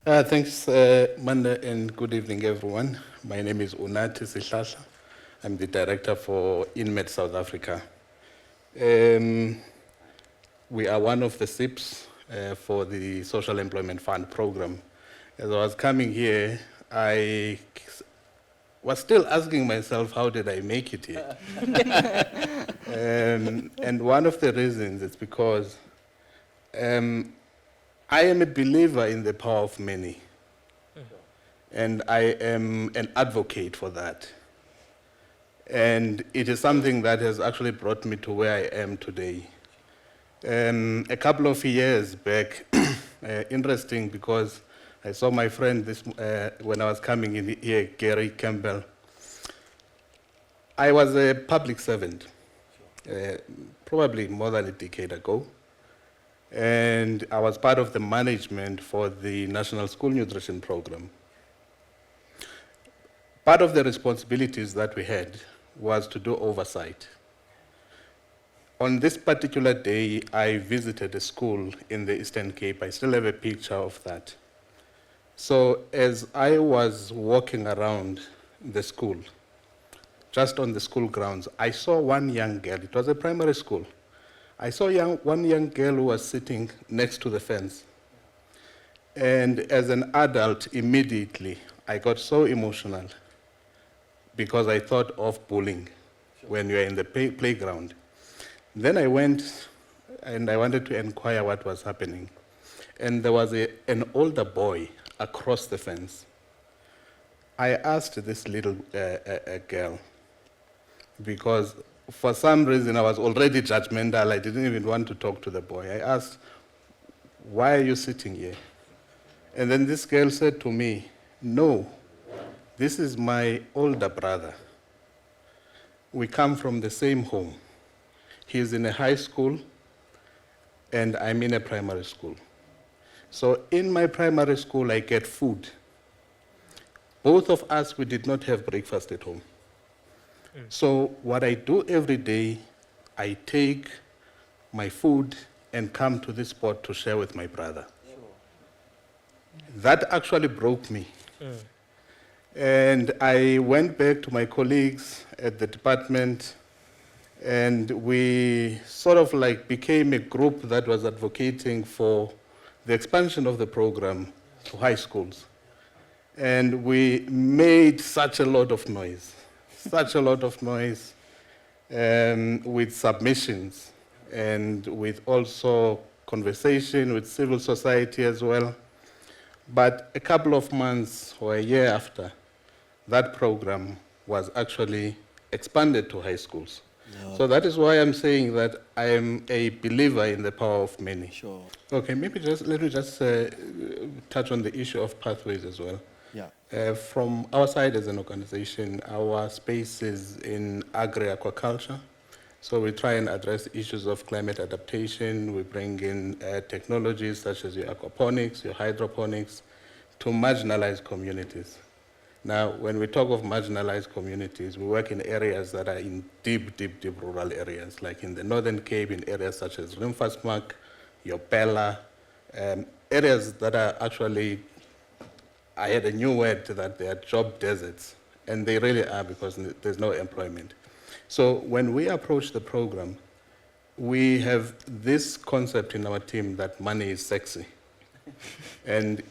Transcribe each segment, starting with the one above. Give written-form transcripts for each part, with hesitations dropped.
Thanks, Maanda, and good evening, everyone. My name is Unathi Sihlahla. I'm the director for INMED South Africa. Um, we are one of the SIPs for the Social Employment Fund program. As I was coming here, I was still asking myself, how did I make it here? And one of the reasons is because um, I am a believer in the power of many. And I am an advocate for that. And it is something that has actually brought me to where I am today. A couple of years back, interesting because I saw my friend when I was coming in here, Gary Campbell. I was a public servant, probably more than a decade ago. And I was part of the management for the National School Nutrition Program. Part of the responsibilities that we had was to do oversight. On this particular day, I visited a school in the Eastern Cape. I still have a picture of that. So as I was walking around the school, just on the school grounds, I saw one young girl. It was a primary school. I saw one young girl who was sitting next to the fence. And as an adult, immediately, I got so emotional because I thought of bullying when you're in the playground. Then I went and I wanted to inquire what was happening. And there was an older boy across the fence. I asked this little girl, because for some reason I was already judgmental. I didn't even want to talk to the boy. I asked, why are you sitting here? And then this girl said to me, no, this is my older brother. We come from the same home. He's in a high school, and I'm in a primary school. So in my primary school, I get food. Both of us, we did not have breakfast at home. So what I do every day, I take my food and come to this spot to share with my brother. That actually broke me. And I went back to my colleagues at the department, and we sort of like became a group that was advocating for the expansion of the program to high schools. And we made such a lot of noise with submissions and with also conversation with civil society as well. But a couple of months or a year after, that program was actually expanded to high schools. No. So that is why I'm saying that I am a believer in the power of many. Sure. Okay, maybe let me just touch on the issue of pathways as well. Yeah. From our side as an organization, our space is in agri-aquaculture. So we try and address issues of climate adaptation. We bring in technologies such as your aquaponics, your hydroponics, to marginalized communities. Now, when we talk of marginalized communities, we work in areas that are in deep rural areas, like in the Northern Cape, in areas such as Rimfasmark, Yopela, areas that are actually, I had a new word that they are job deserts, and they really are because there's no employment. So when we approach the program, we have this concept in our team that money is sexy. And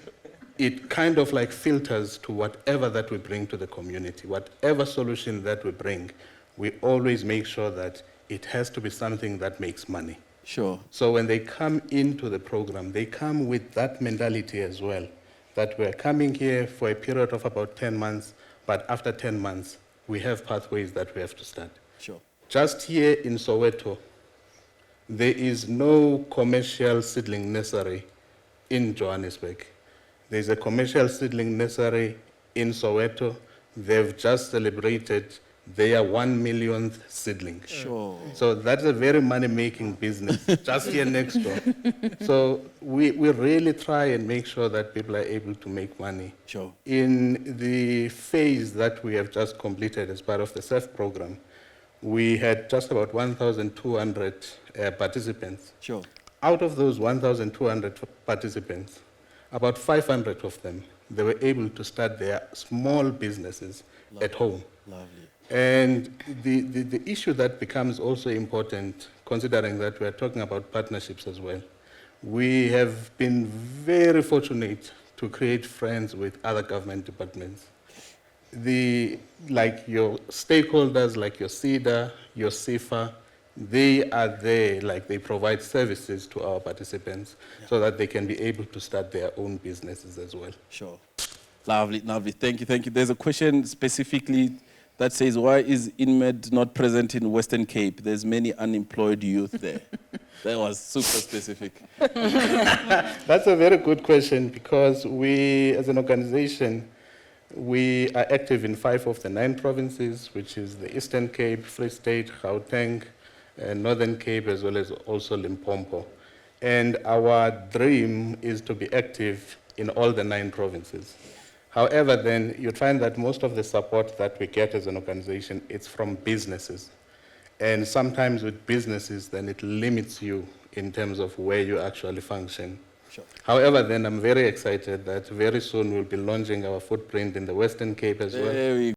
it kind of like filters to whatever that we bring to the community. Whatever solution that we bring, we always make sure that it has to be something that makes money. Sure. So when they come into the program, they come with that mentality as well, that we're coming here for a period of about 10 months, but after 10 months, we have pathways that we have to start. Sure. Just here in Soweto, there is no commercial seedling nursery in Johannesburg. There's a commercial seedling nursery in Soweto. They've just celebrated their 1 millionth seedling. Sure. So that's a very money-making business, just here next door. So we really try and make sure that people are able to make money. Sure. In the phase that we have just completed as part of the SEF program, we had just about 1,200 participants. Sure. Out of those 1,200 participants, about 500 of them, they were able to start their small businesses at home. Lovely. And the issue that becomes also important, considering that we are talking about partnerships as well, we have been very fortunate to create friends with other government departments. Like your stakeholders, like your CEDA, your CIFA, they are there, like they provide services to our participants so that they can be able to start their own businesses as well. Sure. Lovely, lovely. Thank you, thank you. There's a question specifically that says, why is InMed not present in Western Cape? There's many unemployed youth there. That was super specific. That's a very good question, because we, as an organization, we are active in 5 of the 9 provinces, which is the Eastern Cape, Free State, Gauteng, Northern Cape, as well as also Limpopo. And our dream is to be active in all the 9 provinces. However, then you'd find that most of the support that we get as an organization, it's from businesses. And sometimes with businesses, then it limits you in terms of where you actually function. Sure. However, then I'm very excited that very soon we'll be launching our footprint in the Western Cape as well. There we